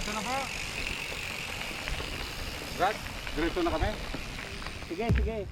Diretso na po. Brad, diretso na kami. Sige, sige.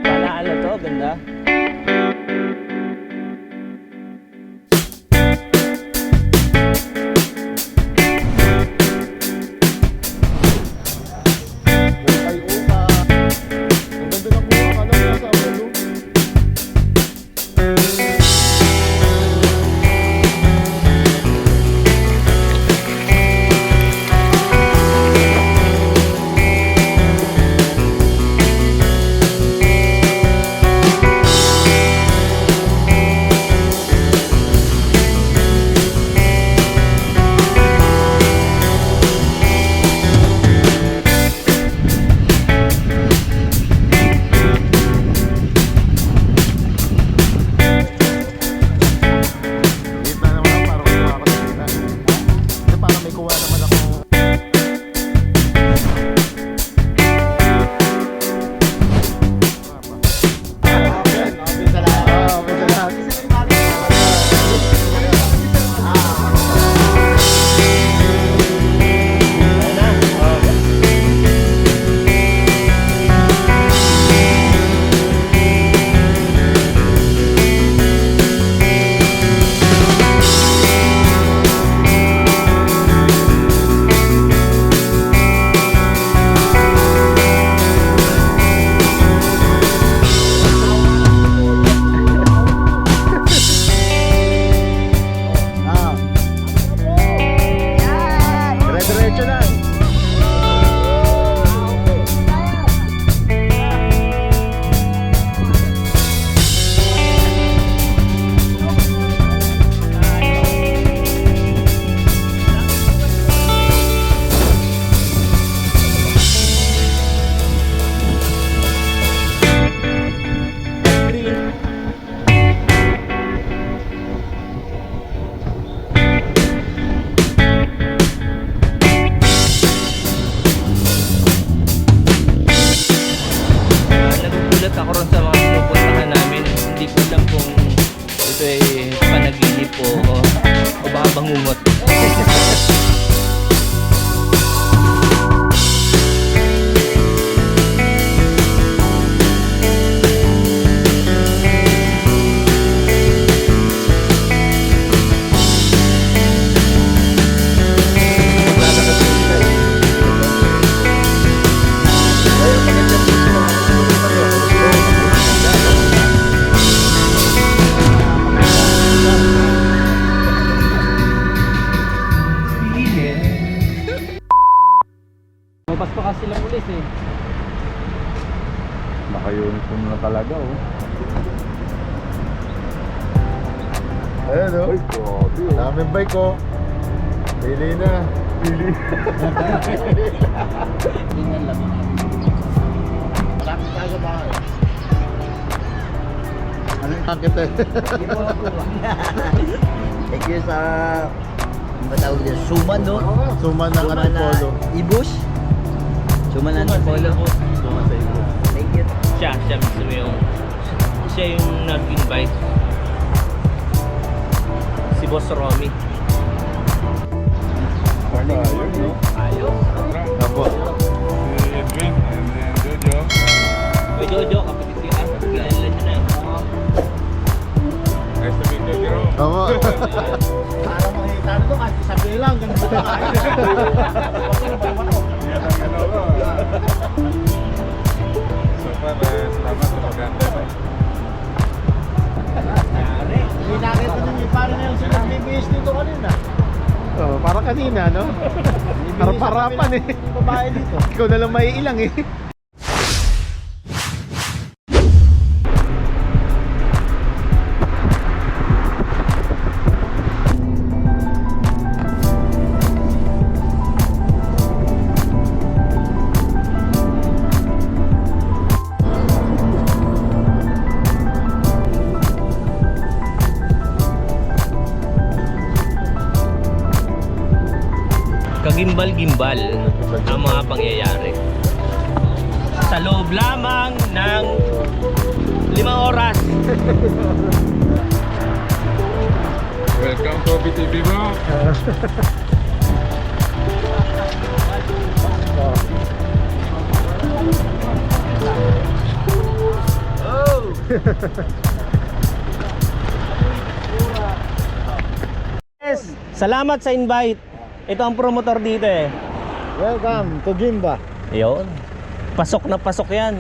Palaala to, ganda. Ay, upa. Ang ganda ng buwak, ano na sa ulo. Gitna naman ako, parang kuha ako sa gitna. Kasi parang may kuha naman ako. Dire-diretso lang. Nagugulat ako ron sa mga pinupuntahan namin. Hindi ko alam kung ito ay panaginip o baka bangungot. Mapas pa kasi sila pulis eh. Naka-uniform na talaga, oh. Ayan, oh. Ay, grabe, oh. Daming bike, oh. Pili na. Pili. Tingnan lang. Marami tayo ba? Ano yung takit eh? Thank you sa matawag din Suman, no? Suman ng Suman anong na polo. Ibus. Suman na Antipolo. Suman sa ibo. Thank you. Siya mismo siya yung nag-invite. Si Boss Romy. Morning. Ayos, no? Ayos. Apo. Si Edwin and then Jojo. Uy, Jojo, kapatid ko yan. Kilala niyo na. Nice to meet you, Jero. Apo. Para makita nito kasi sabi lang ganito na kayo. Yan ang ano ko. So far, salamat sa maganda. Hindi nakita nyo yung parang na yung sinagbibis dito kanina. Oh, para kanina, no? Para usapan eh. Babae dito. Ikaw na lang maiilang eh. Kagimbal-gimbal ang mga pangyayari. Sa loob lamang ng 5 oras. Welcome to BTV bro. Yes, salamat sa invite. Ito ang promotor dito eh. Welcome to Gimba. Ayun. Pasok na pasok yan.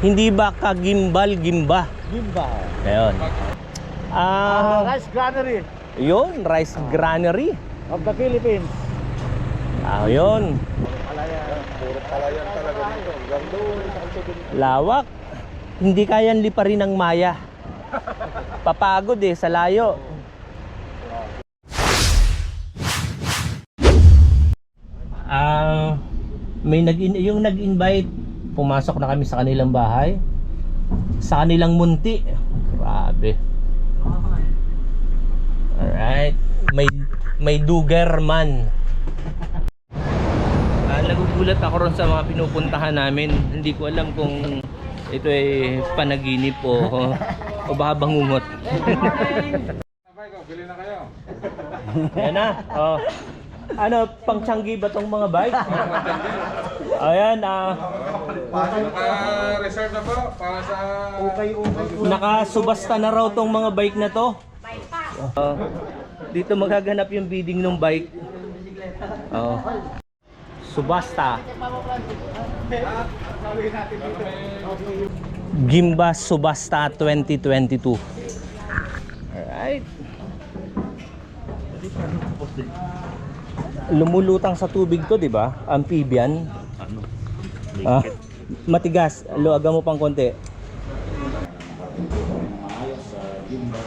Hindi ba kagimbal-gimba? Gimba. Ayun. Rice Granary Yun, Rice Granary. of the Philippines. Yun. Puro palayan talaga dito. Hanggang doon sa Kalsodon. Lawak. Hindi kayan liparin ng maya. Papagod eh, sa layo. Yung nag-invite, pumasok na kami sa kanilang bahay. Sa kanilang munti. Grabe. Alright. May Dugerman. Nagugulat ako ron sa mga pinupuntahan namin. Hindi ko alam kung ito ay panaginip o baka bangungot. Sabay ko, bili na kayo. Ayan na. Oh. Ano, pang-tiyanggi ba tong mga bike? Ayan, Naka-reserve na po para sa... nakasubasta na raw tong mga bike na to. Dito magaganap yung bidding ng bike. Subasta. Gimba Subasta 2022. Alright. Lumulutang sa tubig to, di ba? Amphibian. Ano? Matigas. Luaga mo pang konti. Maayos sa Gimba.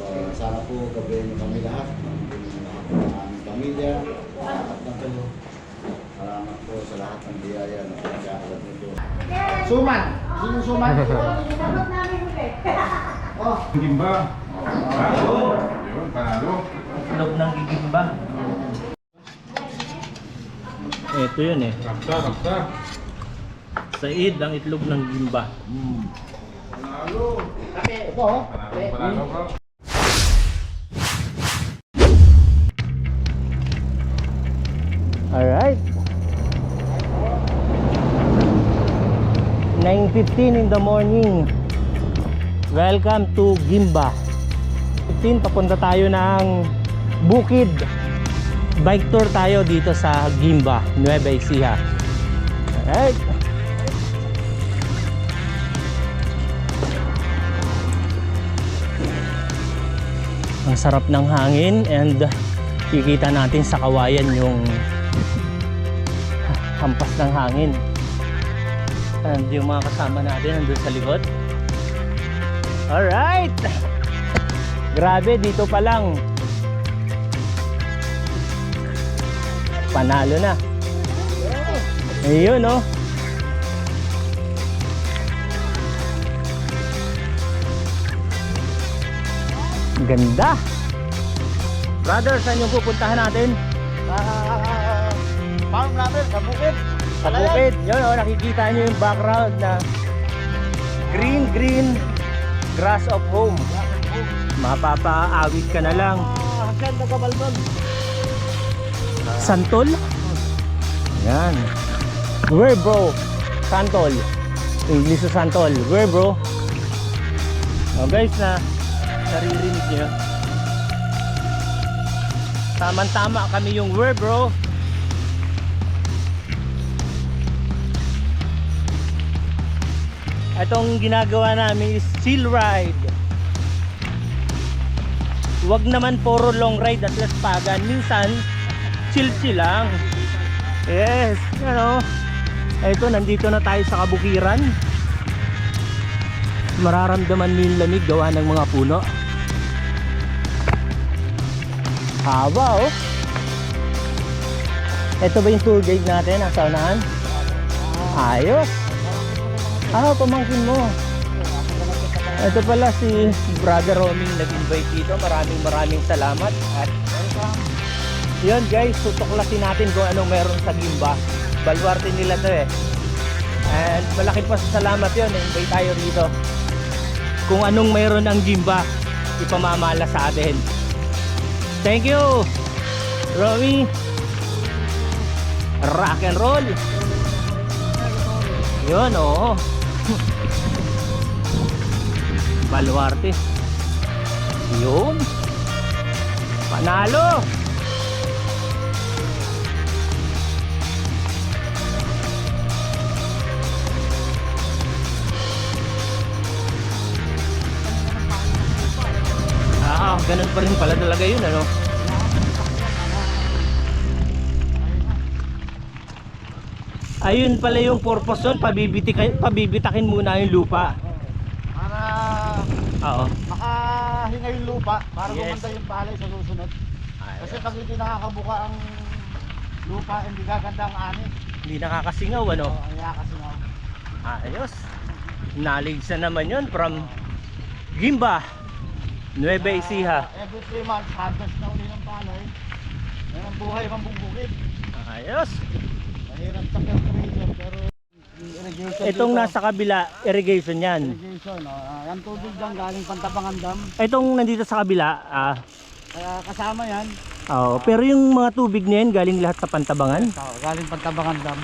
At sana po gabihin kami lahat. Ng aming pamilya. Salamat na po. Salamat po sa lahat ng biyaya na pinag-aalad nito. Suman! Sino suman? Gimba. Yun, panalo. Itlog ng gigimba. Ito yun eh. Raksa. Said ang itlog ng gimba. Panalo. Ito oh. Panalo bro. Alright. 9:15 in the morning. Welcome to Gimba. 15 papunta tayo ng Bukid. Bike tour tayo dito sa Gimba, Nueva Ecija. Alright. Ang sarap ng hangin and kikita natin sa kawayan yung hampas ng hangin. And yung mga kasama natin nandun sa likod. Alright! Grabe, dito pa lang panalo na. Ayun oh. Ganda. Brother, saan yung pupuntahan natin? Farm namin sa bukid. Sa bukid. Yun oh, nakikita nyo yung background na green grass of home. Mapapaawit ka na lang. Hanggang nagabalbal. Santol? Yan. Where bro? Santol. English sa Santol. Where bro? Oh guys, naririnig nyo. Tama-tama kami yung where bro. Itong ginagawa namin is chill ride. Wag naman puro long ride at laspagan. Minsan chill lang. Yes, ano. Ito, nandito na tayo sa kabukiran. Mararamdaman mo yung lamig gawa ng mga puno. Haba oh. Ito ba yung tour guide natin? Nasa unahan? Ayos. Pamangkin mo. Ito pala si Brother Roming nag-invite dito. Maraming salamat. At yun guys, tutuklasin natin kung anong meron sa Gimba. Baluarte nila to eh. And malaki pa sa salamat yun, na-invite tayo rito. Kung anong meron ang Gimba, ipamamala sa atin. Thank you, Romy. Rock and roll. Yun, oo. Baluarte. Yun. Panalo. Ganun pa rin pala talaga yun, ano? Ayun pala yung purpose nun, pabibitakin muna yung lupa. Para Oo. makahinga yung lupa, para Yes. gumanda yung palay sa susunod. Kasi pag hindi nakakabuka ang lupa, hindi gaganda ang ani. Hindi nakakasingaw, ano? Kaya kasi nga. Ayos. Knowledge na naman yun from Gimba, Nueva Ecija. Every 3 months, harvest na uli ng palay. Yan ang buhay ng bukid. Ayos. Mahirap sa temperature, pero irrigation Itong dito, nasa kabila, irrigation yan. irrigation, yan tubig dyan galing Pantabangan Dam. Itong nandito sa kabila, Kaya kasama yan, pero yung mga tubig na yan galing lahat sa Pantabangan. galing Pantabangan Dam.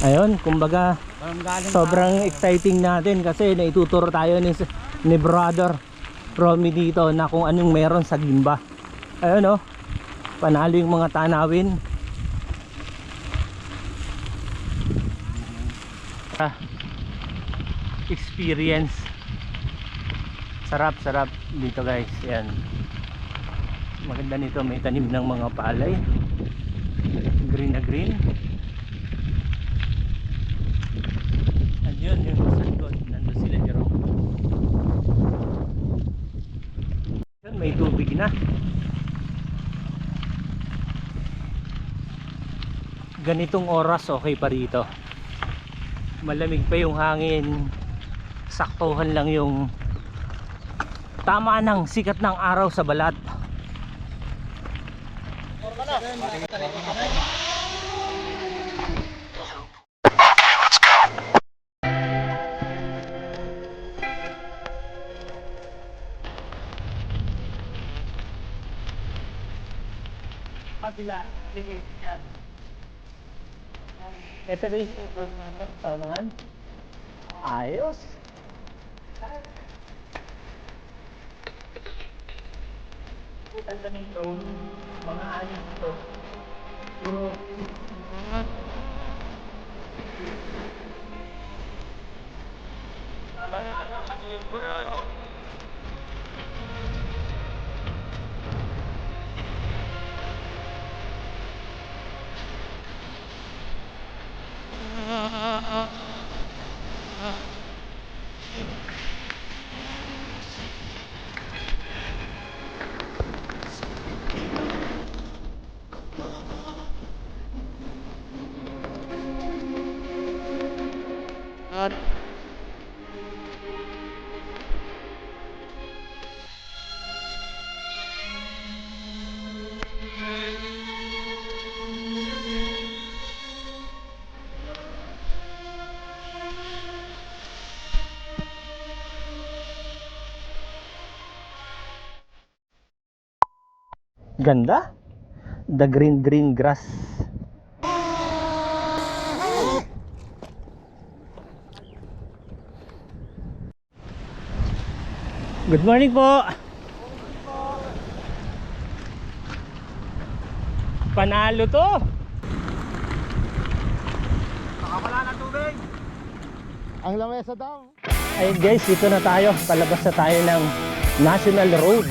Ayun, kumbaga Galing sobrang exciting natin kasi naituturo tayo ni Brother Romy dito na kung anong meron sa Gimba. Ayun oh, panalo yung mga tanawin. Experience. Sarap dito guys. Yan. Maganda nito, may tanim ng mga palay. Green na green. Yun, yung sa likod, nandun sila Jerome. Yun, may tubig na. Ganitong oras okay pa rito. Malamig pa yung hangin. Saktuhan lang yung tama ng sikat ng araw sa balat. Kabila, sige, yan. Ito ba yung tamangan? Ayos. Ang dami ito, mga ayos ito. Puro ganda. The green grass. Good morning po. Panalo to. Nakawala ng tubig. Ang lamesa daw. Ayun guys, dito na tayo. Palabas na tayo ng National Road.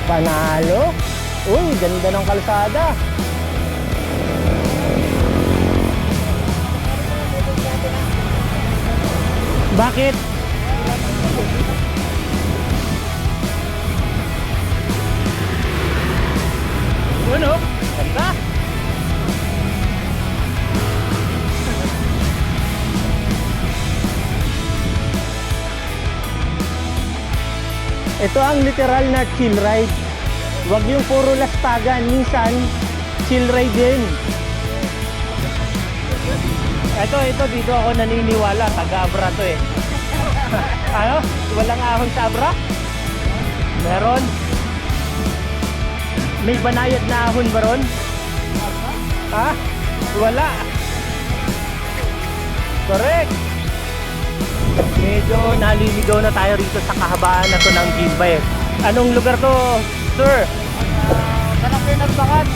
Panalo. Uy, ganda ng kalsada. Bakit? Ano? Ganda. Ito ang literal na chill ride. Huwag yung puro lastagan. Minsan, chill ride din. Ito, dito ako naniniwala. Taga-Abra to eh. Ano? Walang ahon sa Abra? Meron? May banayad na ahon ba ron? Ha? Wala. Correct. Medyo naliligaw na tayo rito sa kahabaan na to ng Gimba eh. Anong lugar to, sir? Kanapin ng bakan.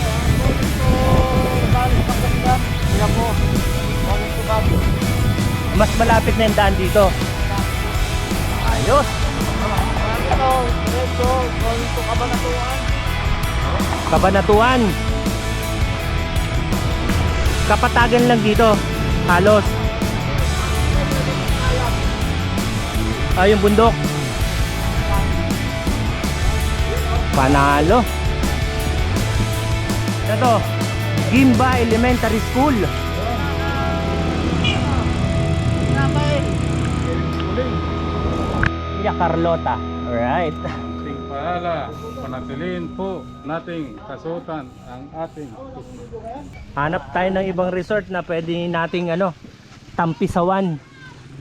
Mas malapit na yung daan dito. Ayos. Ito, diretso, going to Cabanatuan. Cabanatuan. Kapatagan lang dito. Halos. Yung bundok. Panalo. Ito, Gimba Elementary School. Villa Carlota. Alright. Ating paalala, panatiliin po nating kasuotan ang ating Hanap tayo ng ibang resort na pwede nating tampisawan.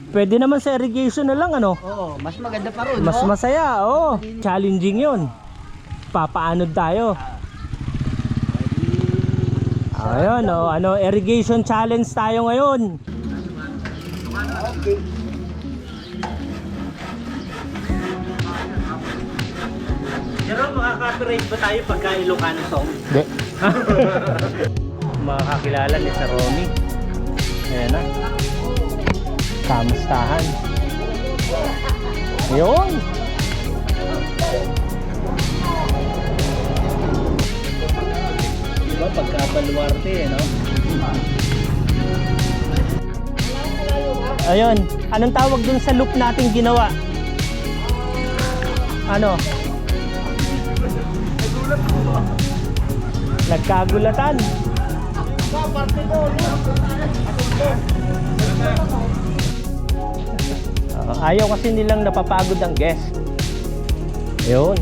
Pwede naman sa irrigation na lang Oo, mas maganda pa ron. Mas masaya, challenging yun. Papaanod tayo. Ayun, irrigation challenge tayo ngayon. Pero makaka-copyright ba tayo pagka Ilocano song? Hindi. Makakakilala ni Sir Romy. Ayan na. Kamustahan. Ayun. Diba pagka baluarte no? Ayun. Anong tawag dun sa loop natin ginawa? Ano? Nagkagulatan. Ayaw kasi nilang napapagod ang guest. Ayun.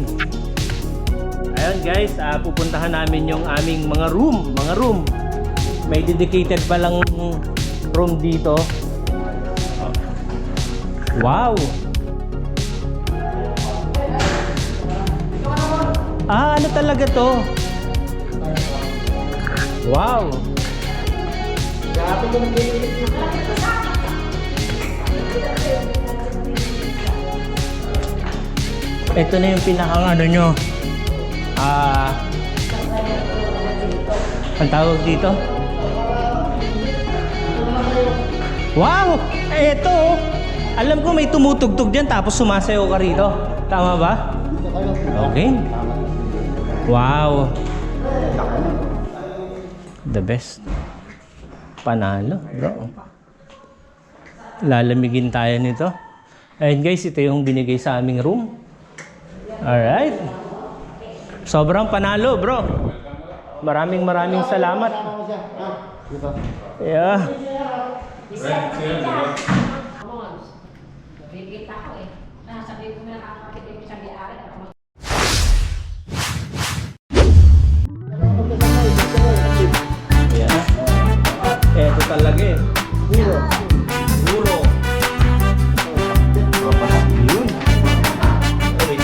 Ayun guys, pupuntahan namin yung aming mga room. May dedicated pa lang room dito. Wow. Ano talaga to? Wow. Ito na yung pinakang nyo. Ang tawag dito? Wow! Ito! Alam ko may tumutugtog dyan tapos sumasayaw ka rito. Tama ba? Okay. Wow. The best. Panalo, bro. Lalamigin tayo nito. Ayun guys, ito yung binigay sa aming room. Alright. Sobrang panalo, bro. Maraming salamat. Yeah. Ito talaga eh. Puro. Yun. Wait.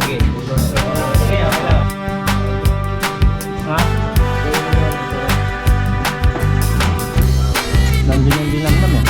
Sige. Sige, okay lang. Ha? Nandun yung dinamdam eh.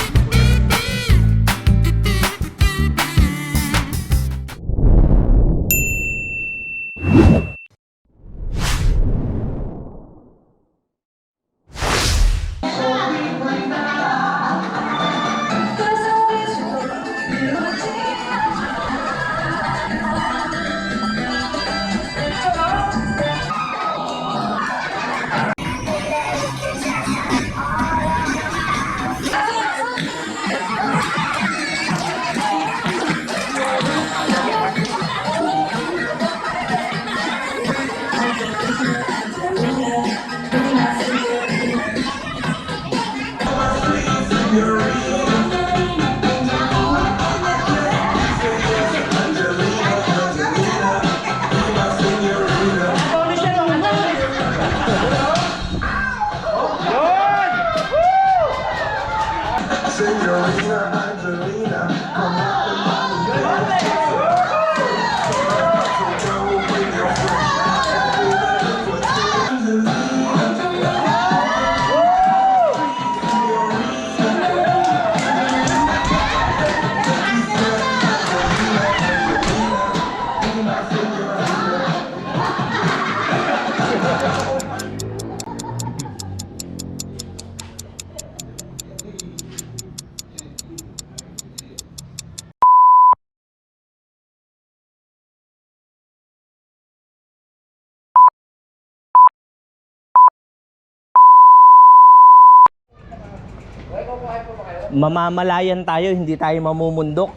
Mamamalayan tayo, hindi tayo mamumundok.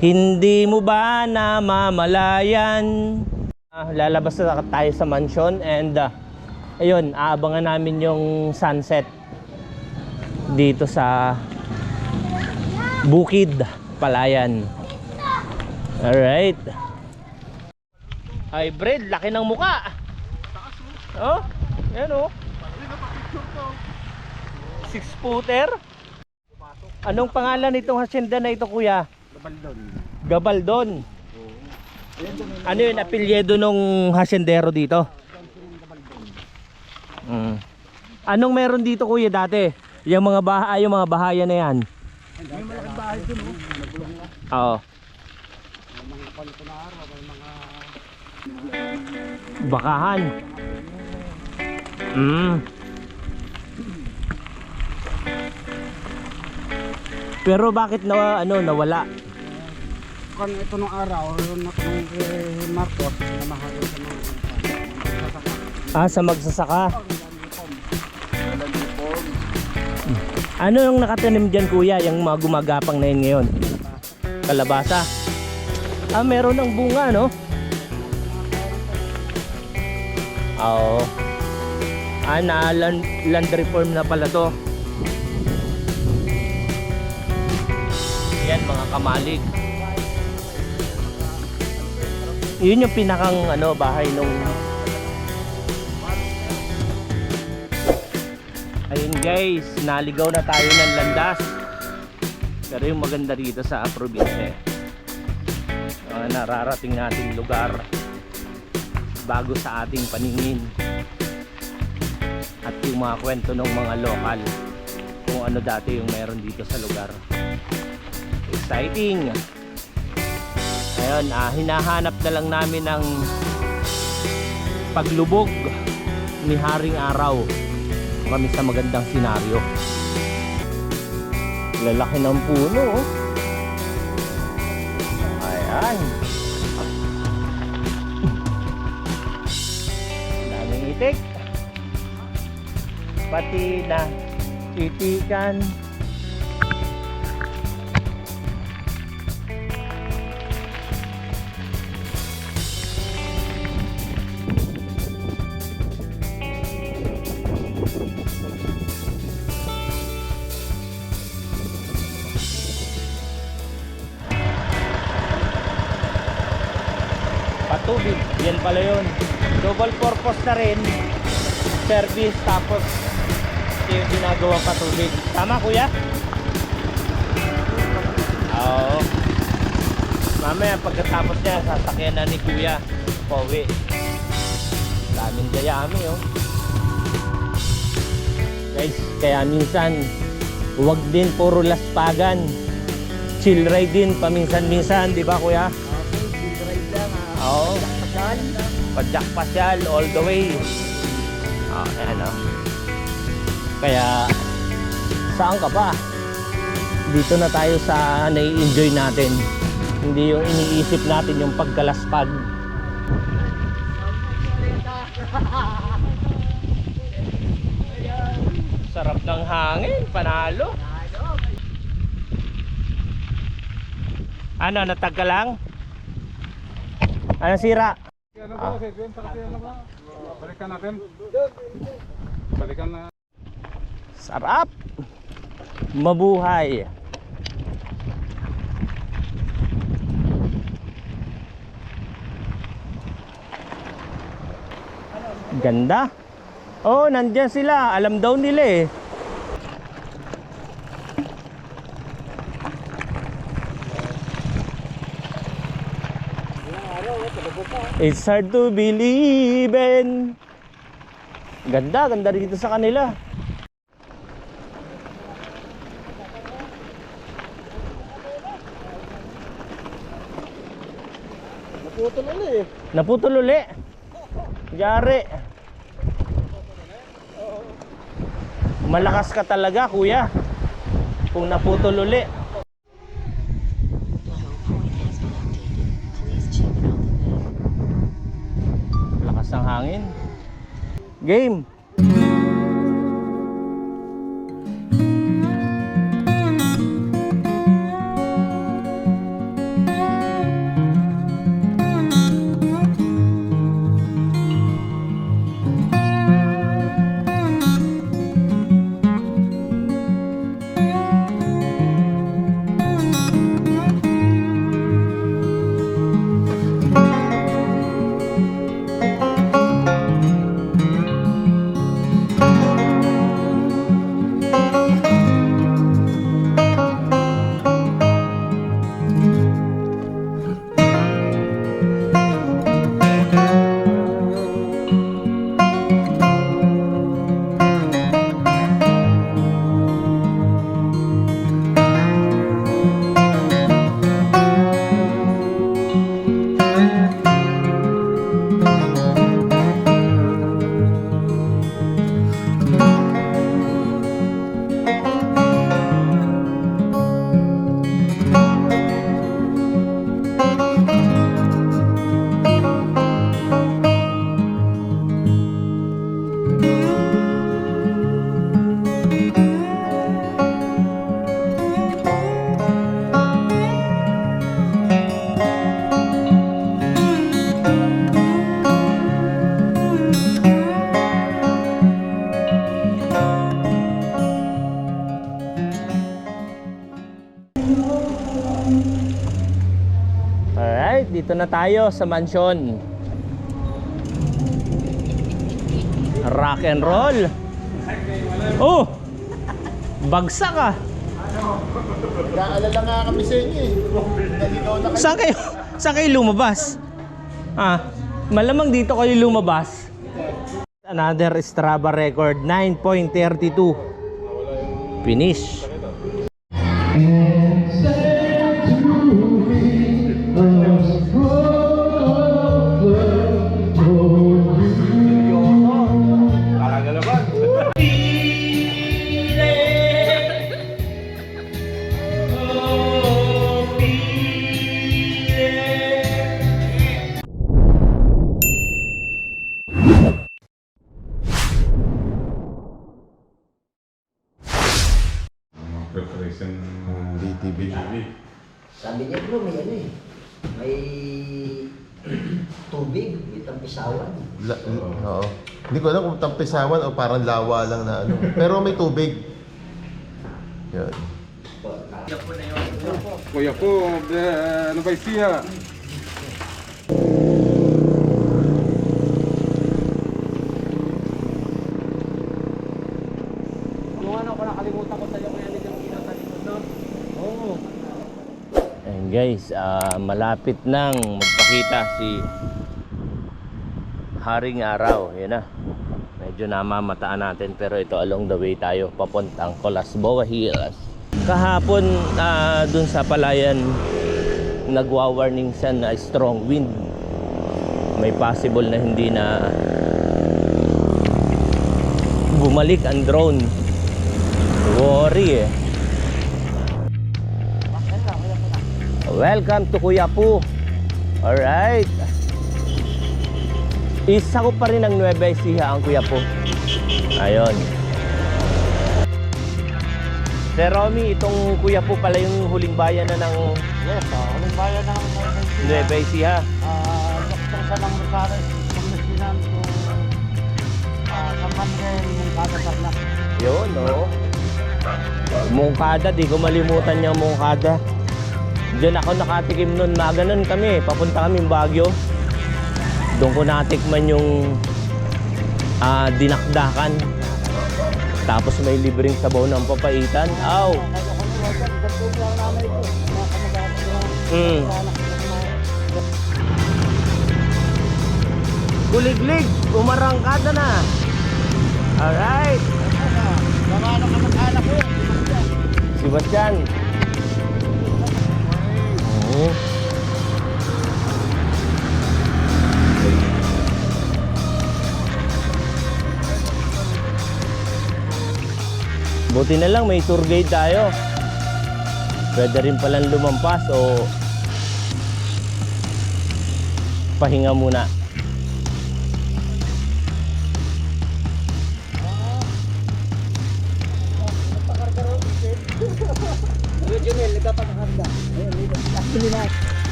Hindi mo ba namamalayan? Lalabas na tayo sa mansion and ayun, aabangan namin yung sunset dito sa Bukid, Palayan. Alright. Hybrid, laki ng muka. Oh, yan oh. 6-footer. Anong pangalan nitong hacienda na ito, kuya? Gabaldon. Gabaldon. Ano yun, apelyido nung haciendero dito? Anong meron dito, kuya, dati? Yung mga bahayan na yan. May malaking bahay dun, oh. Nagulong na. Oo. May mga palito na araw, may mga... Bakahan. Pero bakit nawala? Kung ito nung araw, nung Marcos, namahalo sa mga sasaka. Sa magsasaka. Ano yung nakatanim dyan, kuya? Yung mga gumagapang na yun ngayon? Kalabasa. Meron ng bunga, no? Oo. Land reform na pala to. Yan, mga kamalig. Yun yung pinakang bahay nung... Ayun guys, naligaw na tayo ng landas. Pero yung maganda dito sa probinsya, nararating nating lugar bago sa ating paningin. At yung mga kwento ng mga lokal, kung ano dati yung meron dito sa lugar. Exciting. Ayun, hinahanap na lang namin ng paglubog ni Haring Araw kami sa magandang senaryo. Lalaki ng puno, oh. Ayan. Daming itik. Pati na itikan. Patubig, yan pala yun. Double purpose na rin. Service tapos yung ginagawang patubig. Tama, kuya? Oo. Mamaya pagkatapos niya, sasakyan na ni kuya pauwi. Daming dayami, oh. Guys, kaya minsan huwag din puro laspagan. Chill ride din paminsan-minsan, di ba, kuya? Oo. Padyak pasyal all the way. Ayan, oh. Kaya saan ka pa? Dito na tayo sa nai-enjoy natin. Hindi yung iniisip natin yung pagkalaspag. Sarap ng hangin, panalo. Ano, natag ka lang? Ano sira? Balikan natin. Balikan na. Sarap. Mabuhay. Ganda. Oh, nandyan sila. Alam daw nila eh. It's hard to believe in. Ganda, ganda dito sa kanila. Naputol ulit eh. Naputol uli. Yari. Malakas ka talaga, kuya. Kung naputol uli. Lakas ng hangin. Game. Dito na tayo sa mansion. Rock and roll. Oh! Bagsak ah. Nag-aalala nga kami sa inyo eh. Naligaw na kayo. Saan kayo lumabas? Malamang dito kayo lumabas. Another Strava record, 9.32. Finish. Preparation DTV. Sabi niya bro, may ano eh. May tubig, may tampisawan. Oo. Hindi ko alam kung tampisawan o parang lawa lang na ano. Pero may tubig. Yan. Kuya po, ano ba siya? And guys, malapit nang magpakita si Haring Araw. Yan na. Medyo namamataan natin pero ito along the way tayo papuntang Colasboa Hills. Kahapon dun sa palayan nagwa-warning siya na strong wind. May possible na hindi na bumalik ang drone. Worry eh. Welcome to Kuya Po. Alright. Isa ko pa rin ang Nueva Ecija ang Kuya Po. Ayun. Sir Romy, itong Kuya Po pala yung huling bayan na ng Yes, huling bayan ng Nueva Ecija. Dr. Salang Rosales, Pangasinan, sa Mandel, yung katataknak. Yun, oo. Mungkada, di ko malimutan yung Mungkada. Diyan ako nakatikim nun, maganon kami, papunta kami Baguio. Doon ko natikman yung dinakdakan. Tapos may libreng sabaw ng papaitan. Aw! Kuliglig, umarangkada na. Alright. Si Bastian. Oo. Buti na lang may tour guide tayo. Pwede rin palang lumampas o pahinga muna.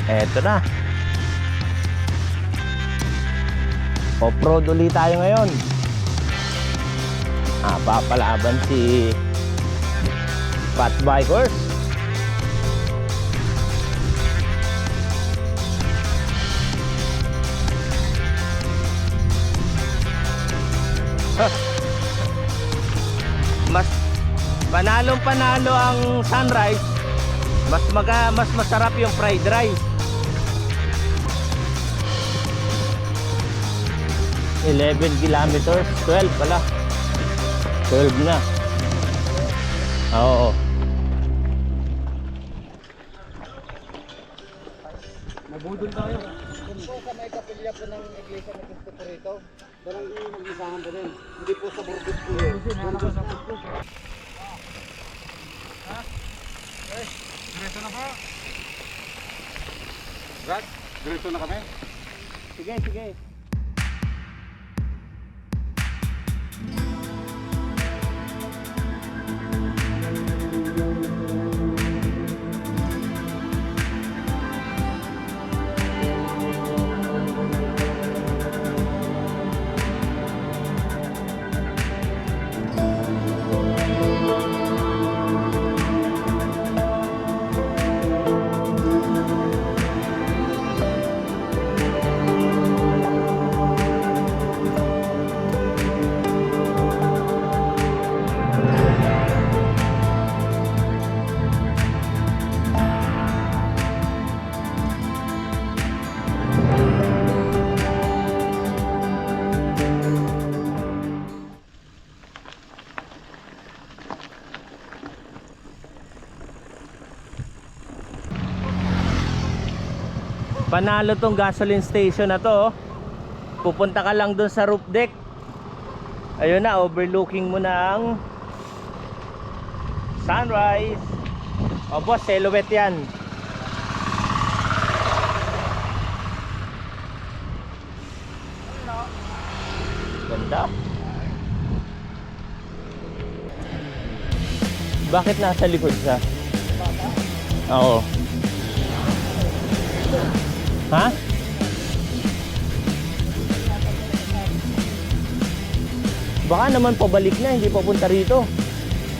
Eto na. Off-road ulit tayo ngayon. Papalaban si Fat Bikers. Mas panalo ang Sunrise. Mas masarap yung fried rice. 11 kilometers, 12 pala. 12 na. Oo. Mabudol tayo. Po sa may kapilya po ng iglesia na Cristo po rito. Parang mag-isahan po rin. Hindi po sa Burgos po. Burgos sa Burgos. Ha? Diretso na po. Brad, diretso na kami. Sige, sige. Panalo tong gasoline station na to. Pupunta ka lang dun sa roof deck. Ayun na, overlooking mo na ang sunrise. O boss, silhouette yan. Ganda. Bakit nasa likod siya? Oo. Ha? Baka naman pabalik na, hindi papunta rito.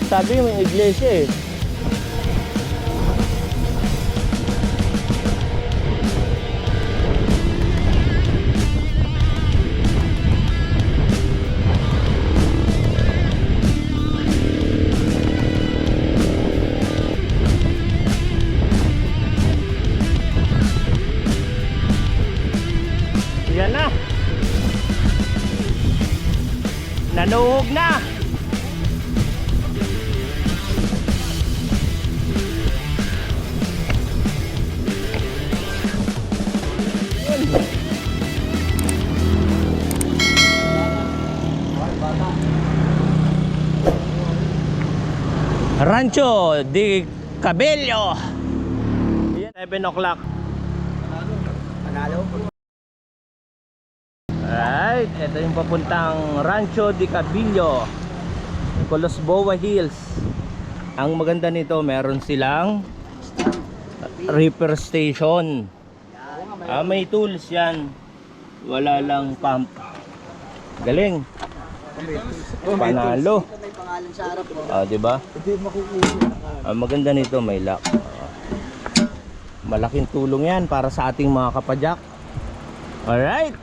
Sabi yung iglesia eh. Yan na. Nanuhog na. Rancho di Cabello. 7 o'clock. Panalo. Alright, ito yung papuntang Rancho di Cabello, Colosboa Hills. Ang maganda nito, meron silang repair station. May tools yan. Wala lang pump. Galing. Panalo. May pangalan sa harap mo. Diba? Ang maganda nito, may lock. Malaking tulong yan para sa ating mga kapadyak. Alright.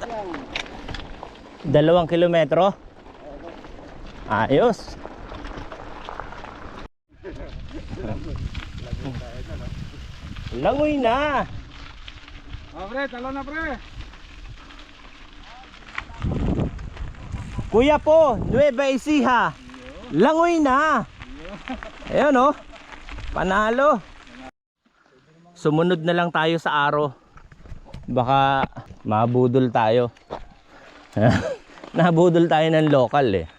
2 kilometro. Ayos. Langoy na. Pre, talo na pre. Kuya po, Nueva Ecija. Langoy na. Ayan oh. Panalo. Sumunod na lang tayo sa araw. Baka mabudol tayo. Nabudol tayo ng local eh.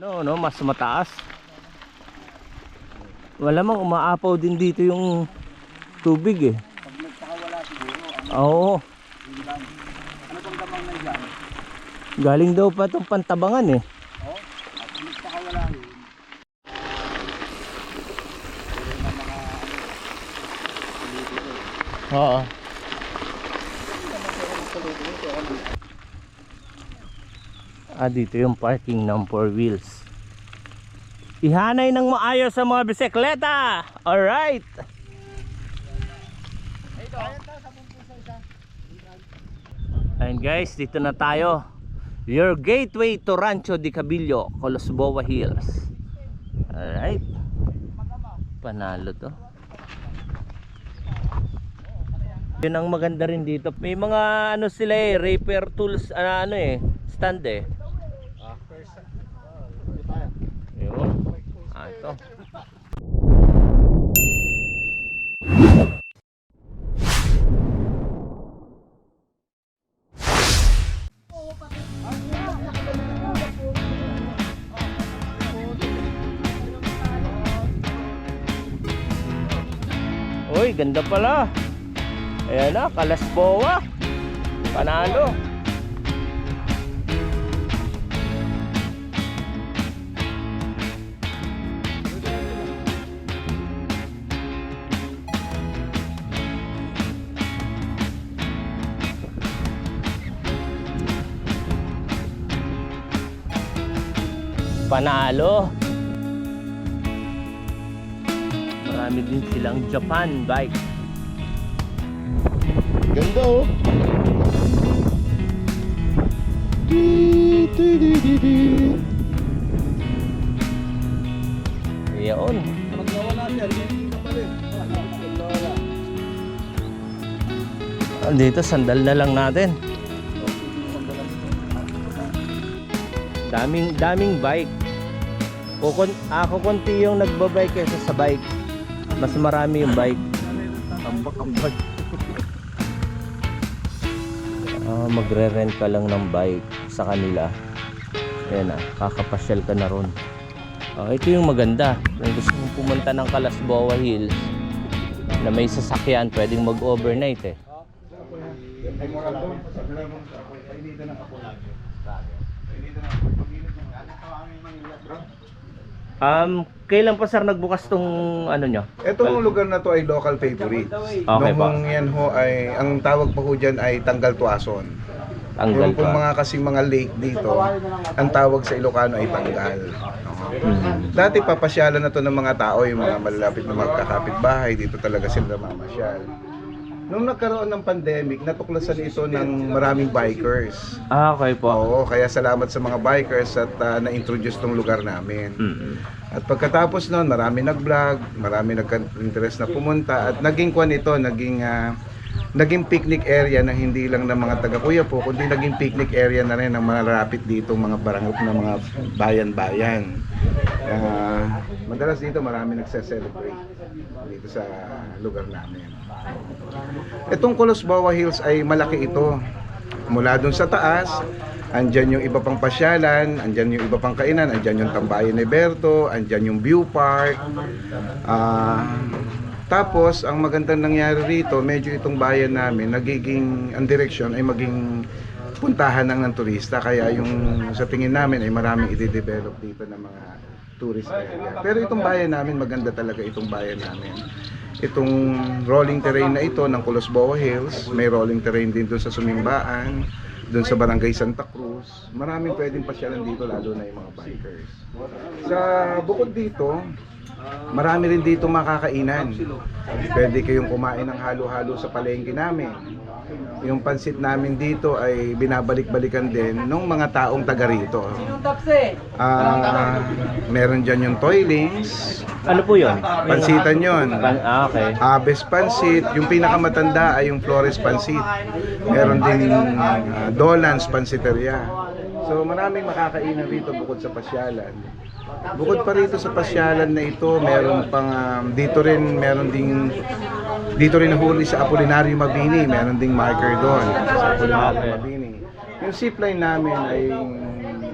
No, mas mataas. Wala mang umaapaw din dito yung tubig eh. Pag nagpakawala siguro, Oo. ano bang damang nandiyan? Galing daw pa itong Pantabangan eh. Oh, at nagpakawala yun. Oo. Dito yung parking ng 4 wheels. Ihanay ng maayos sa mga bisikleta. Alright. And guys, dito na tayo. Your gateway to Rancho di Cabello, Colosboa Hills. Alright. Panalo to. Yun ang maganda rin dito. May mga ano sila eh, repair tools, stand eh. Yun. Ito. Uy, ganda pala. Ayan na, Colosboa. Panalo. Panalo. Marami din silang Japan bike. Ganda oh. Iyon. Pag nawala siya, hindi ka pa rin. Dito sandal na lang natin. Daming bike. Kukunti yung nagbabike kaysa sa bike. Mas marami yung bike. Ambak. Magre-rent ka lang ng bike sa kanila. Ayan kakapasyal ka na ron. Ito yung maganda. Kung gusto mong pumunta ng Calasboa Hills na may sasakyan, pwedeng mag-overnight eh. Kailan pa sir nagbukas tong ano nyo? Itong lugar na to ay local favorite. Okay po. Noong yan ho ay, ang tawag pa ho dyan ay Tanggal Tuason. Tanggal Yung pong pa. mga kasing mga lake dito, ang tawag sa Ilocano ay Tanggal. Dati papasyalan na to ng mga tao, yung mga malalapit na magkakapitbahay, dito talaga sila mamasyal. Nung nagkaroon ng pandemic, natuklasan ito ng maraming bikers. Okay po. Oo, kaya salamat sa mga bikers at na-introduce tong lugar namin. At pagkatapos noon, marami nag-vlog, marami nag-interest na pumunta at naging kwan ito, naging picnic area na hindi lang ng mga taga Kuya po, kundi naging picnic area na rin ng malapit dito mga barangay ng mga bayan-bayan. Madalas dito marami nagse-celebrate dito sa lugar namin. Itong Calasboa Hills ay malaki ito. Mula dun sa taas, andyan yung iba pang pasyalan, andyan yung iba pang kainan, andyan yung Tambayan ni Berto, andyan yung View Park. Tapos, ang magandang nangyari rito, medyo itong bayan namin, ang direksyon ay maging puntahan ng turista. Kaya yung sa tingin namin ay maraming i-develop dito ng mga tourist area. Pero itong bayan namin, maganda talaga itong bayan namin. Itong rolling terrain na ito ng Calasboa Hills, may rolling terrain din doon sa Sumimbaan, doon sa Barangay Santa Cruz. Maraming pwedeng pasyalan dito, lalo na yung mga bikers. Sa bukod dito, marami rin dito makakainan. Pwede kayong kumain ng halo-halo sa palengke namin. Yung pansit namin dito ay binabalik-balikan din ng mga taong taga rito. Meron dyan yung toilings. Ano po yun? Pansitan yun. Okay. Abes pansit. Yung pinakamatanda ay yung Flores pansit. Meron din Dolans pansiteria. So maraming makakainan rito bukod sa pasyalan. Bukod pa rito sa pasyalan na ito, meron pang dito rin nahuli sa Apolinario Mabini, meron ding marker doon sa Apolinario Mabini. Yung zipline namin ay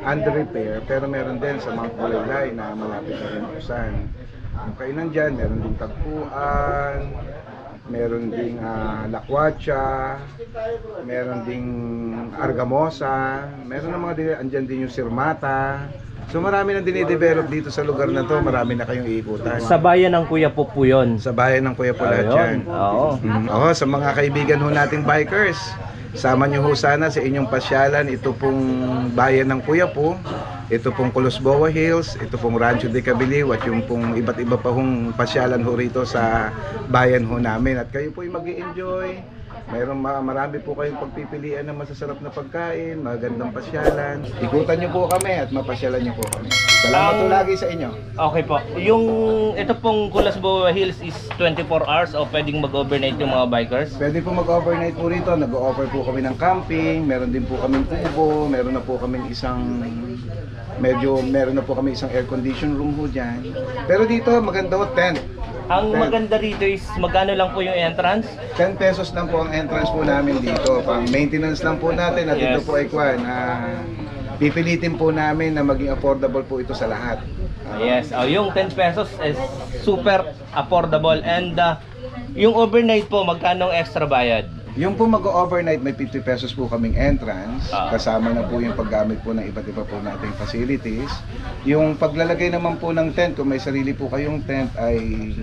under repair, pero meron din sa Mount Bulaylay na malapit na rin usan. Yung kainan dyan, meron ding Tagpuan, meron ding Lakwatsa, meron ding Argamosa, meron ng mga andyan din yung Sirmata. So marami nang dinidevelop dito sa lugar na to, marami na kayong iikutan. Sa bayan ng Kuya po yun. Sa bayan ng Kuya po lahat yan. Oo. Oo, sa mga kaibigan ho nating bikers, sama nyo ho sana sa inyong pasyalan, ito pong bayan ng Kuya po, ito pong Calasboa Hills, ito pong Rancho de Cabiliw at yung pong iba't iba pa hong pasyalan ho rito sa bayan ho namin. At kayo po ay mag-i-enjoy. Marami po kayong pagpipilian ng masasarap na pagkain, magandang pasyalan. Ikutan nyo po kami at mapasyalan nyo po kami. Salamat po lagi sa inyo. Okay po. Ito pong Calasboa Hills is 24 hours o pwedeng mag-overnight yung mga bikers? Pwede po mag-overnight po rito. Nag-offer po kami ng camping, meron din po kaming kubo, meron na po kaming meron na po kami isang air condition room ho dyan. Pero dito maganda ho, tent. Ang maganda rito is magkano lang po yung entrance? 10 pesos lang po ang entrance po namin dito. Pang maintenance lang po natin at ito po ay pipilitin po namin na maging affordable po ito sa lahat. Yes, yung 10 pesos is super affordable and yung overnight po magkano ang extra bayad? Yung po mag-overnight may 50 pesos po kaming entrance, kasama na po yung paggamit po ng iba't iba po nating facilities. Yung paglalagay naman po ng tent, kung may sarili po kayong tent ay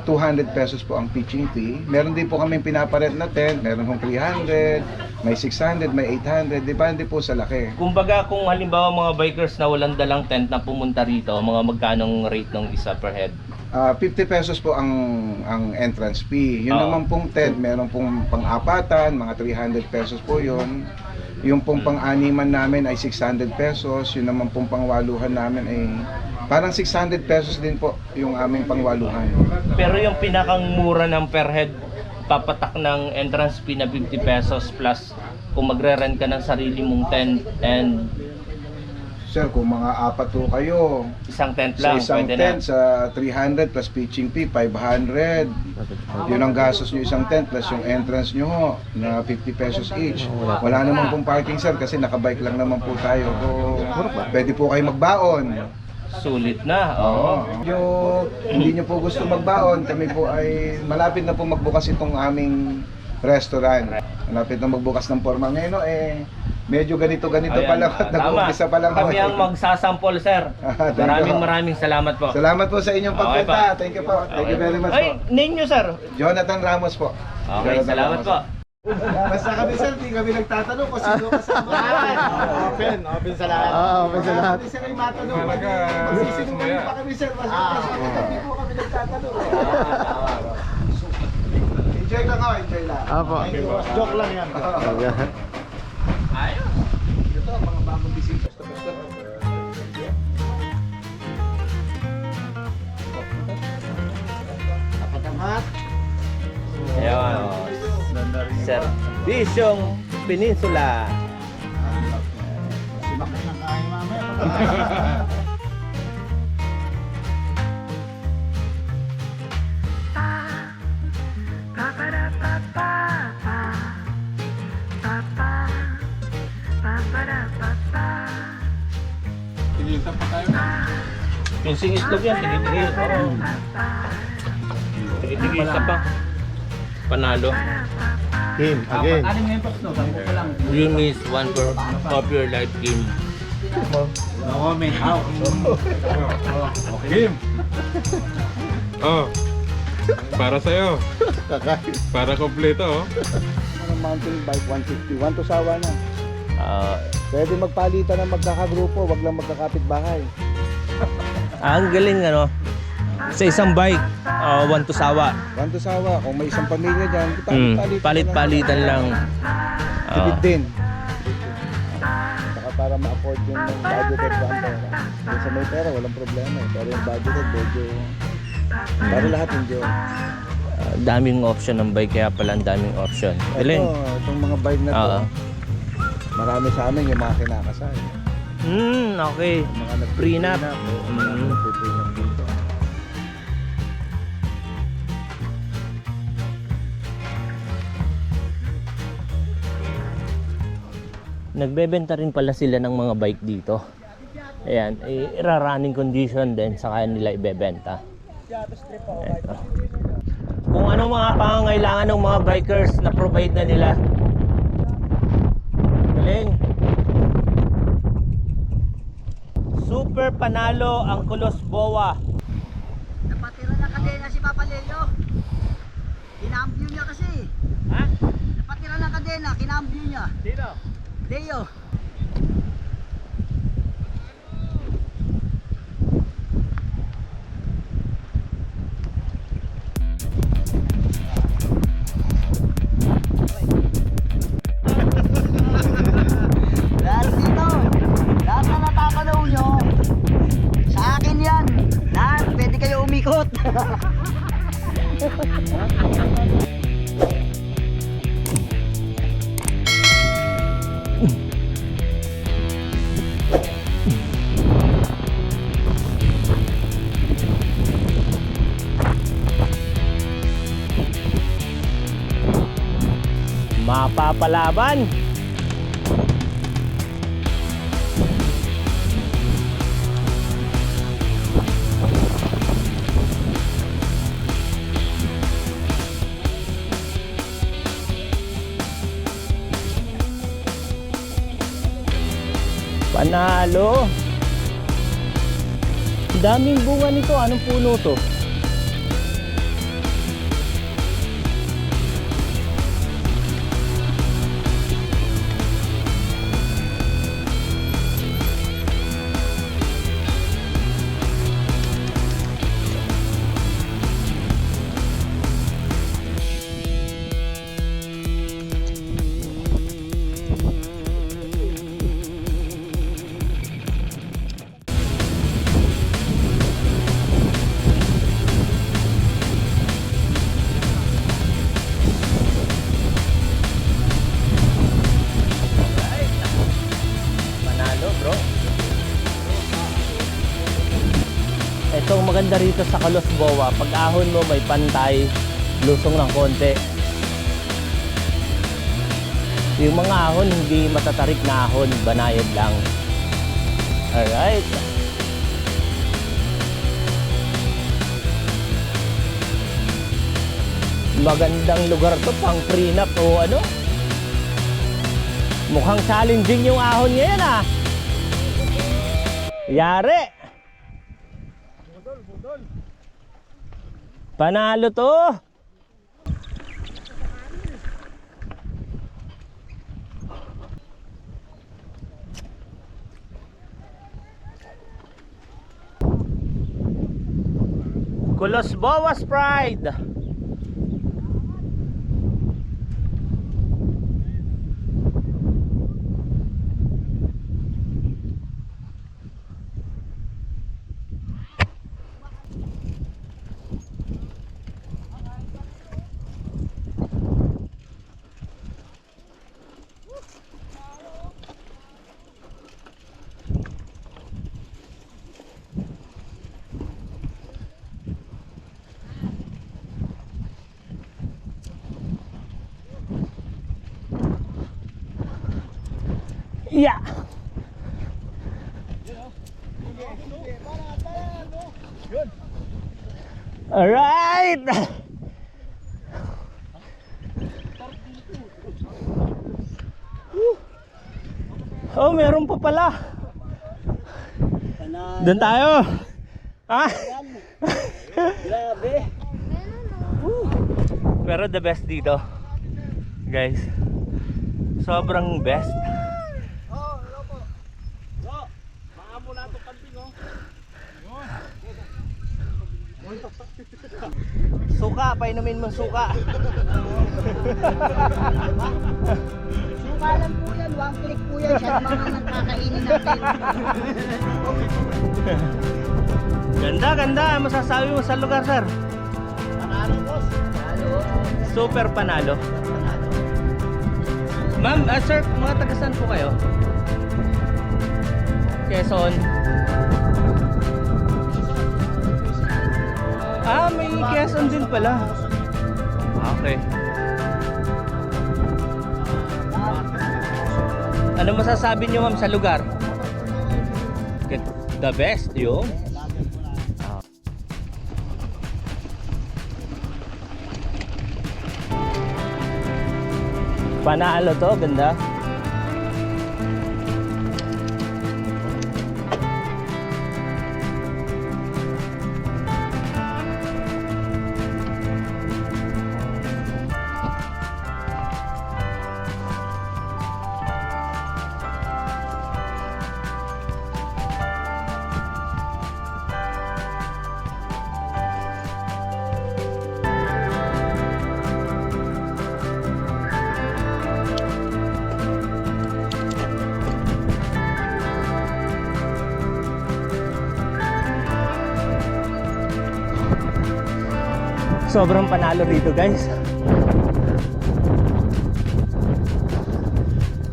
200 pesos po ang pitching fee. Meron din po kaming pinaparent na tent, meron pong 300, may 600, may 800, depende po sa laki. Kumbaga kung halimbawa mga bikers na walang dalang tent na pumunta rito, mga magkanong rate ng isa per head? 50 pesos po ang entrance fee. Yun naman pong tent, meron pong pang-apatan, mga 300 pesos po yun. Yung pong pang-animan namin ay 600 pesos. Yun naman pong pangwaluhan namin ay parang 600 pesos din po yung aming pangwaluhan. Pero yung pinakang mura ng per head, papatak ng entrance fee na 50 pesos plus kung magre-rent ka ng sarili mong tent and Sir, kung mga apat po kayo, Isang tent sa lang, isang pwede tent, na. sa 300 plus pitching fee, 500. Yun ang gastos nyo isang tent plus yung entrance nyo ho, na 50 pesos each. Wala naman pong parking sir kasi nakabike lang naman po tayo. So, pwede po kayo magbaon. Sulit na. Oo. Yung hindi nyo po gusto magbaon, kami po ay malapit na po magbukas itong aming restaurant. Malapit na magbukas ng forma. Ngayon medyo ganito-ganito pa lang at nag-umpisa pa lang. Kami ang magsasampol, sir. Thank you. Maraming salamat po. Salamat po sa inyong Okay pagpunta. pa. Thank you po. Thank you very much Ay, po. name nyo, sir. Jonathan Ramos po. Okay, Jonathan salamat Ramos. po. Basta kami sir, di kami nagtatanong kung sino kasama. Open sa lahat. Open sa lahat. Hindi sir ay matanong. Talaga, Magsisinungaling pa kami sir. Basta hindi po kami nagtatanong. Enjoy lang ako, enjoy lang. Apo. Joke lang yan. Ito ang mga bagong bisita. Basta. Napatamat. Ayan. Sir, Bisyong Peninsula. Simakay ng kain mamaya. Tigilta pa tayo. Pinsing islog yan, tigil-tigil. Tigil-tigil sa pa. Panalo. Kim, again. You miss one of your life game. No comment. How? Kim! Oh, para sa'yo. Kakain. Para kompleto, oh. Mountain bike 150. 1 to sawa na. Ah, Pwede magpalitan ng magkakagrupo, wag lang magkakapit-bahay. ang galing ano. Sa isang bike, one to sawa. 1 to sawa. Kung may isang pamilya dyan, Palit-palitan lang. Tipid din. Saka para ma-afford yung budgeted sa pera. Kung sa may pera, walang problema eh. Pero yung budgeted, medyo... Para lahat enjoy. Daming option ng bike, kaya pala ang daming option. Galing. Itong mga bike na to, Oo. marami sa amin yung mga kinakasal. Okay. Mga Prenup. nagpiprenup dito. Nagbebenta rin pala sila ng mga bike dito. Ayan, running condition din sa nila ibebenta. Eto. Kung anong mga pangangailangan ng mga bikers na provide na nila. Galing. Super panalo ang Kulos Boa. Napatira na kadena si Papa Leo. Kinambyo niya kasi. Ha? Napatira na kadena, kinambyo niya. Sino? Leo. Dahil dito, lahat na natatanaw nyo, sa akin yan. Lahat, pwede kayo umikot. Mapapalaban. Panalo. Daming bunga nito. Anong puno to? maganda rito sa Calosboa, pag ahon mo may pantay, lusong ng konti. Yung mga ahon hindi matatarik na ahon, banayad lang. Alright. Magandang lugar to, pang prenup o ano. Mukhang challenging yung ahon ngayon ah. Yari. Panalo to. Calosboa's Pride. Yeah. All right. Oh, meron pa pala. Doon tayo. Ah. Grabe. Pero the best dito, guys. Sobrang best. Suka, painumin mo suka. Suka lang po yan, one click po yan. Siya mga nagkakainin natin. Ganda, ganda. Masasabi mo sa lugar, sir? Panalo, boss. Panalo. Super panalo. Ma'am, sir, mga taga-saan po kayo? Quezon. Ah, may Quezon din pala. Okay. Ano masasabi niyo, ma'am, sa lugar? The best, yun. Panalo to, ganda. Sobrang panalo rito, guys.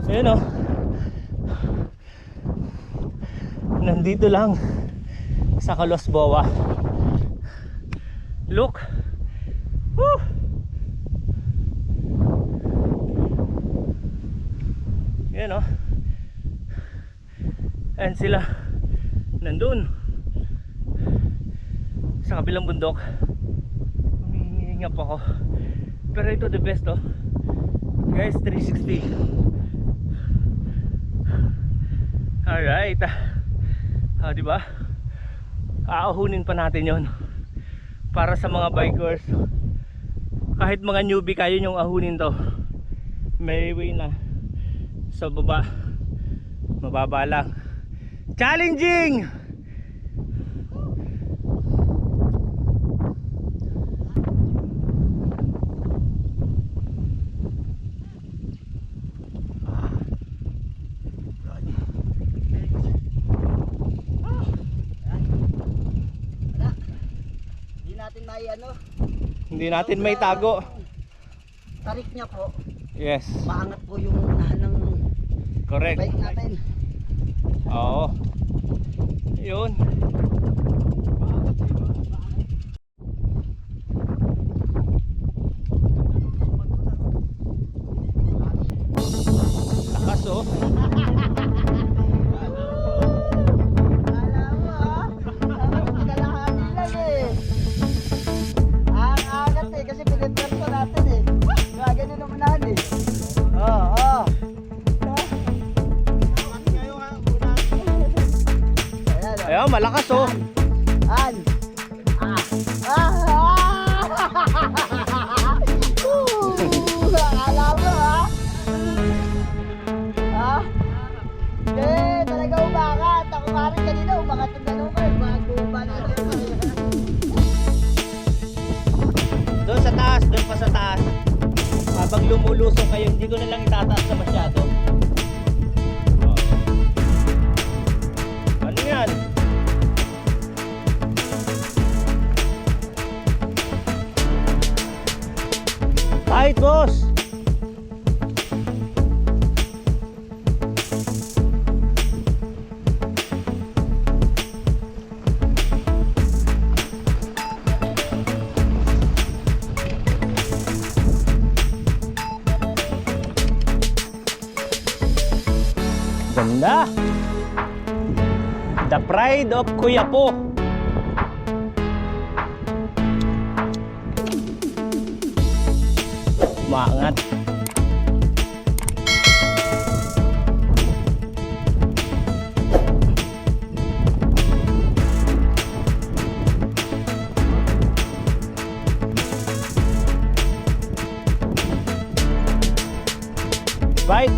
Ayun oh. Nandito lang sa Calosboa. Look. Woo! Ayun oh. Ayan sila. Nandun sa kabilang bundok. Humihinga pa ako. Pero ito the best oh. Guys, 360. Alright. Diba? Aahunin pa natin yon para sa mga bikers. Kahit mga newbie, kayo nyong ahunin to. May way na sa baba. Mababa lang. Challenging! Hindi natin may tago. Tarik niya po. Yes. Maangat po yung unahan ng Correct. bike natin. Oo. Yun. doon pa sa taas. Habang lumulusong kayo, hindi ko na lang itataas na masyado. Oh. Ano yan? Kahit boss! Ganda! The Pride of Kuyapo. Maangat. Right?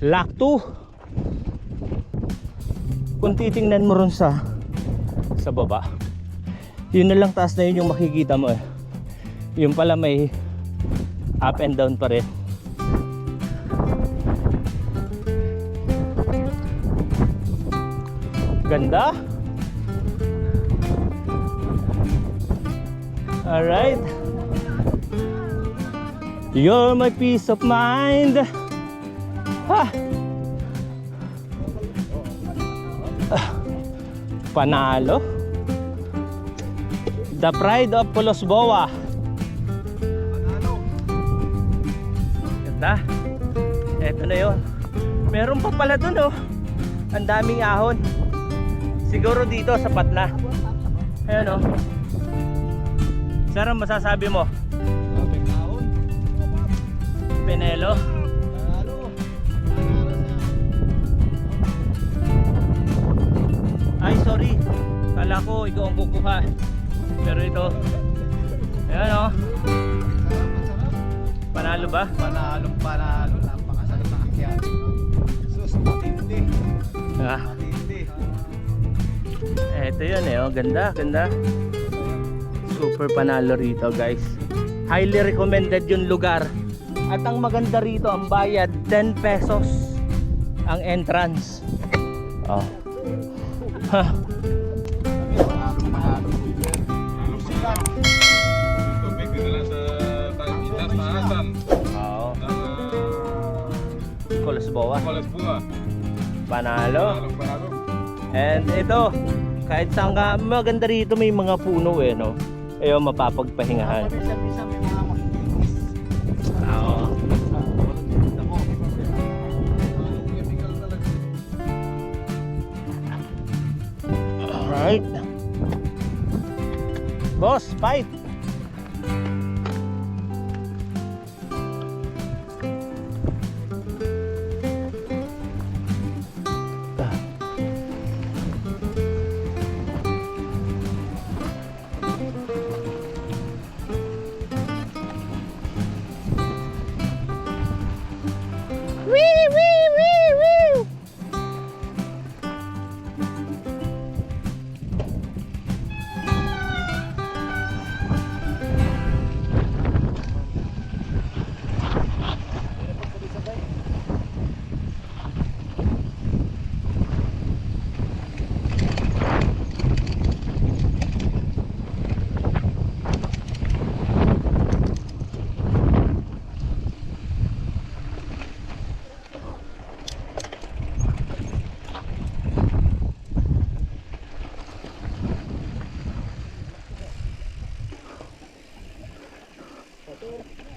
Lock 2. Kung titingnan mo ron sa baba, yun na lang taas na yun yung makikita mo eh. Yung pala may up and down pa rin. Ganda. Alright. You're my peace of mind. Ha! Panalo. The Pride of Colosboa. Ganda. Eto na yun. Meron pa pala dun oh. Ang daming ahon. Siguro dito sapat na. Ayan oh. Sarang masasabi mo? Penelo. Ay sorry, kala ko ikaw ang kukuha. Pero ito, ayan o. Panalo ba? Panalong panalo. Napakasarap na akyat. Sus, matindi. Matindi. Ito yun eh, oh. Ganda, ganda. Super panalo rito guys. Highly recommended yung lugar. At ang maganda rito, ang bayad 10 pesos ang entrance. Oh. Ha. Tubig din nila sa itaas taasan. Oo. Colosboa. Colosboa. Panalo. Panalo. And ito, kahit saan ka, maganda rito may mga puno eh, no? Ayun, mapapagpahingahan. Bisa-bisa may mga makikinis. Oo. Alright. Boss, fight!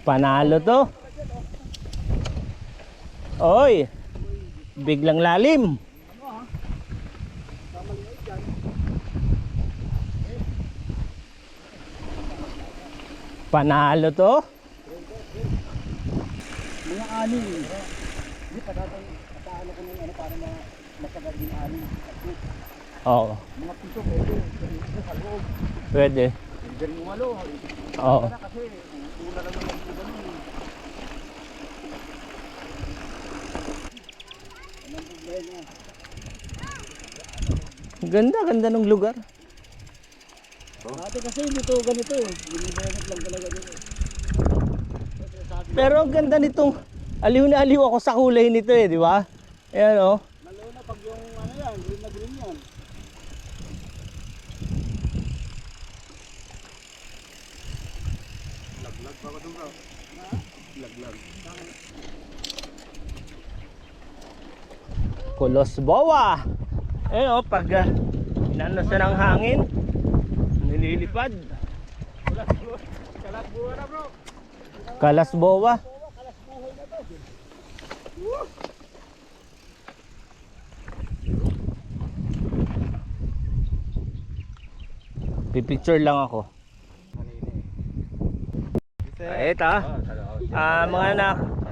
Panalo to. Oy, biglang lalim. Panalo to. Mga ani. Hindi pa datang paano ko ng ano para masagal din ani. Oo, Mga pito pwede. Sa loob. pwede. Hindi mo malo. Oo. Kasi una lang naman yung ganun. Anong problema Ganda, ganda ng lugar. Dati kasi dito ganito eh. Binibenit lang talaga dito. Pero ang ganda nitong, aliw na aliw ako sa kulay nito eh, di ba? Ayan oh. Lalo na pag yung ano yan, green na green yan. Laglag pa ko doon bro. Laglag. Kolosbowa. Eh oh, pag inano siya ng hangin, nililipad. Kalasbuha na bro. Kalasbowa. Pipicture lang ako. Ito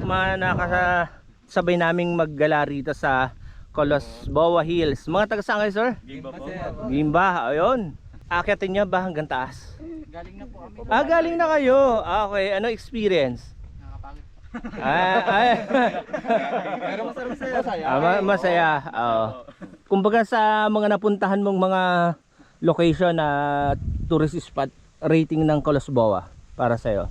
mga nakasabay naming maggala rito sa Kolosbowa Hills. Mga taga saan kayo, sir? Gimba po. Gimba, ayun. Akyatin niyo ba hanggang taas? Galing na po kami. Galing na kayo. Okay, ano experience? Nakakapagod. Pero Masaya. masaya. Oo. Kumbaga sa mga napuntahan mong mga location na tourist spot, rating ng Kolosbowa para sa'yo?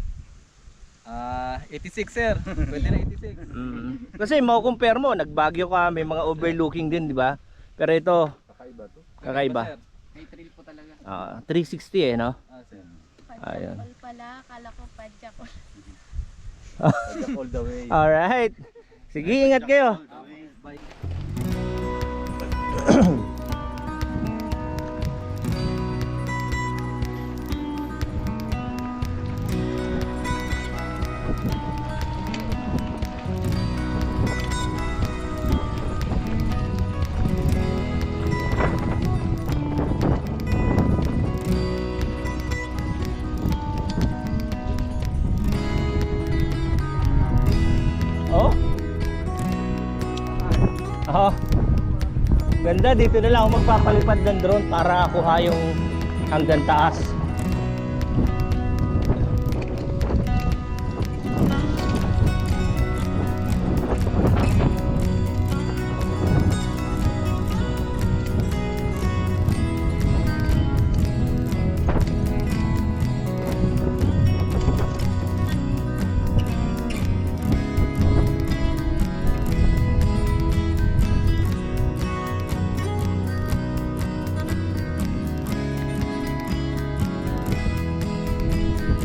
86 sir. Pwede na 86. Kasi mau-compare mo, nagbagyo ka, may mga overlooking din, di ba? Pero ito, kakaiba. May trail po talaga. 360 eh, no? Sir. Ayun. Padjakol pala, akala ko padjakol. All the way. Alright. Sige, ingat kayo. Oh. Oh. Ganda, dito na lang ako magpapalipad ng drone para kuha yung hanggang taas.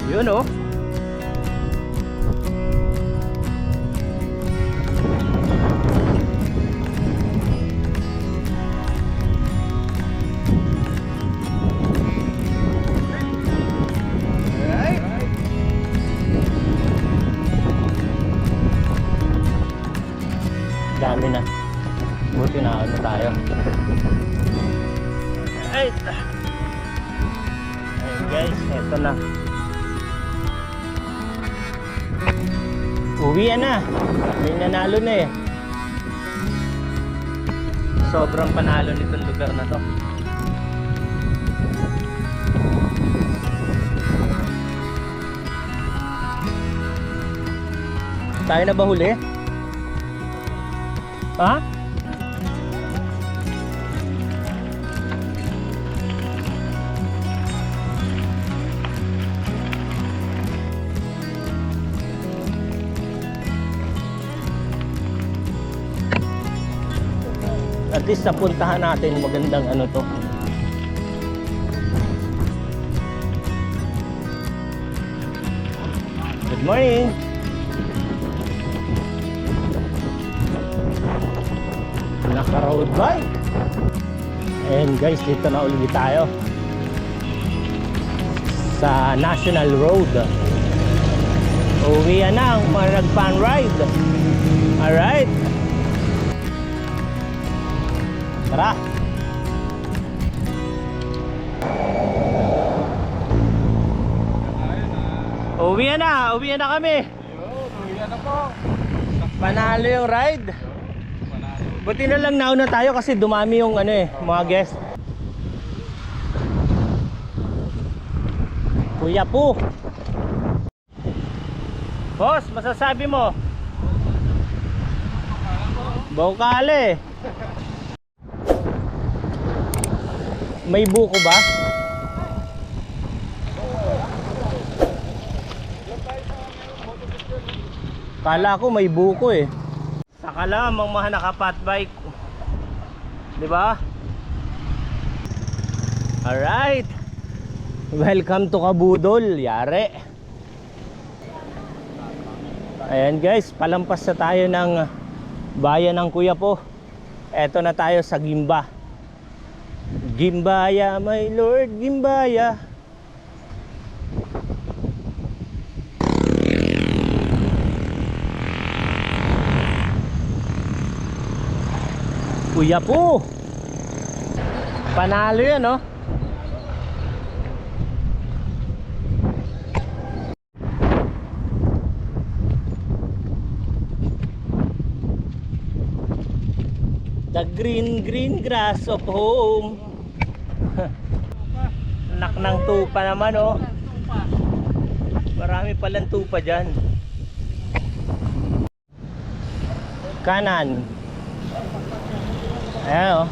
Yun oh. Dami na. Buti na ano tayo. Ay. Ayun guys, eto na. Uwi na. May nanalo na eh. Sobrang panalo nitong lugar na to. Tayo na ba huli? Ha? At least napuntahan natin magandang ano to. Good morning. Naka-road bike. And guys, dito na ulit tayo sa National Road. Uwi na ang mga nag-fun ride. Alright. Tara. Uwi na kami. Uwi na po. Panalo yung ride. Buti na lang nauna tayo kasi dumami yung ano eh, mga guest. Kuya po. Boss, masasabi mo? Bawkale. May buko ba? Kala ko may buko eh. Saka lamang mga naka-fat bike. 'Di ba? Alright. Welcome to Kabudol. Yare. Ayan guys, palampas na tayo ng bayan ng Kuyapo. Eto na tayo sa Gimba. Gimbaya, my lord, Gimbaya. Kuyapo. Panalo yan, no? The green green grass of home. Anak ng tupa naman, oh. Marami palang tupa dyan. Kanan. Ayan, oh.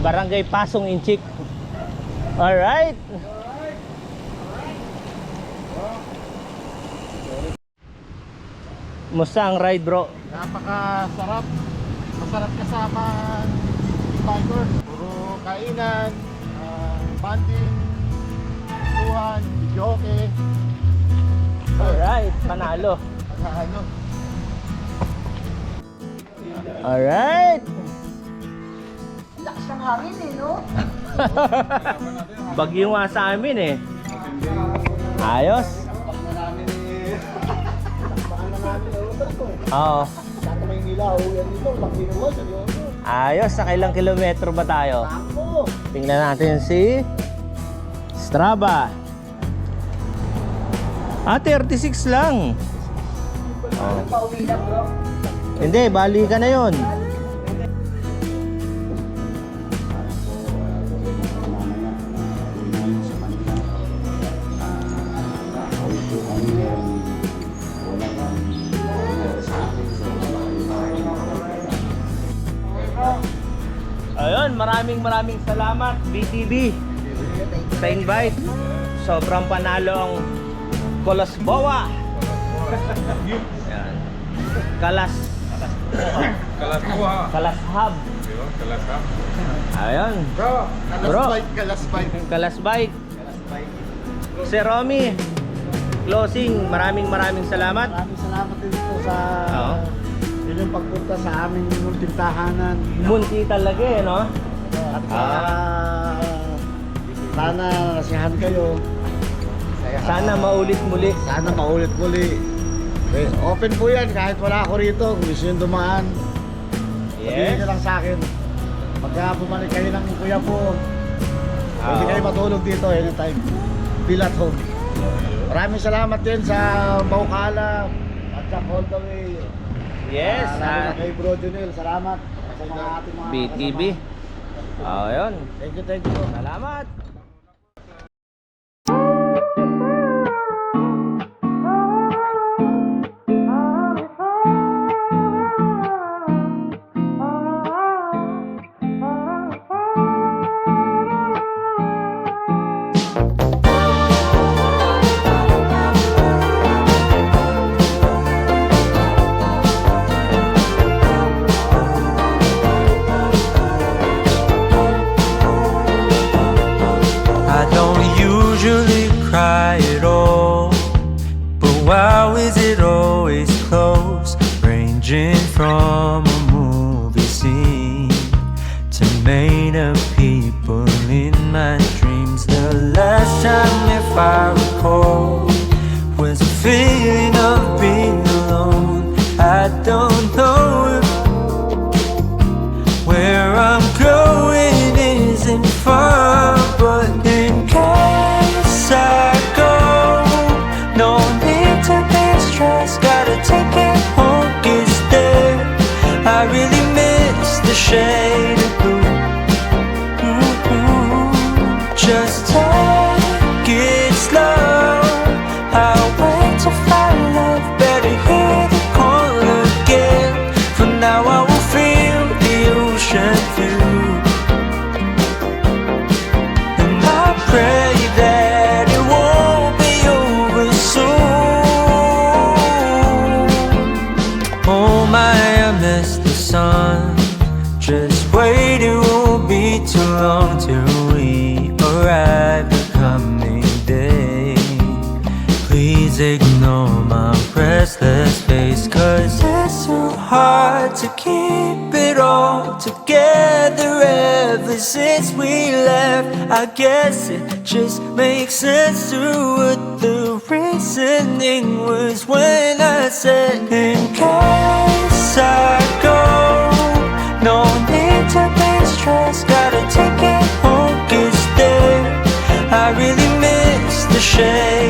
Barangay Pasong Inchik. Alright. Musta ang ride, bro? Napakasarap. Masarap kasama biker. Puro kainan, banding, tuhan, videoke. Alright, panalo. Ano? Alright. Lakas ng hangin eh, no? Bagyo nga sa amin eh. Ayos. Oo. Sa Maynila, yan dito, Makinuwa, seryoso. Ayos, sa ilang kilometro ba tayo? Ako! Tingnan natin si Strava. 36 lang. Pauwi na, bro. Hindi, bali ka na yon. Ayun, maraming salamat BTB sa invite. Sobrang panalo ang Kolasboa. Yan. Kalaskuha. Kalashab. Kalashab. Ayun. Bro, Bro. kalasbike. Kalasbike. Si Romy, closing, maraming salamat. Maraming salamat din po sa Oo. inyong pagpunta sa aming munting tahanan. Munti talaga eh, no? At sana nasiyahan kayo. Sana maulit muli. Sana maulit muli. Eh, open po yan kahit wala ako rito. Kung gusto nyo dumaan, sabihin nyo lang sa akin. Pagka bumalik kayo ng kuya po, pwede kayo matulog dito anytime. Feel at home. Maraming salamat din sa Baukala at sa all the way. Yes. Lalo na kay Bro Junel, salamat sa mga ating mga BTB. Ayun. Thank you. Salamat. I don't usually cry at all, but wow, is it always close, ranging from a movie scene to made up people in my dreams. The last time, if I recall, was a feeling of being alone. I don't know if where I'm going isn't far, but in case I go, no need to be stressed. Gotta take it home, get there. I really miss the shade of blue. Just take it slow. I'll wait to find love. Better hear the call again. For now I will feel the ocean view. Just wait, it won't be too long till we arrive the coming day. Please ignore my restless face, 'cause it's so hard to keep it all together ever since we left. I guess it just makes sense to what the reasoning was when I said, in case I go, no need to be stressed, gotta take it home, 'cause there I really miss the shade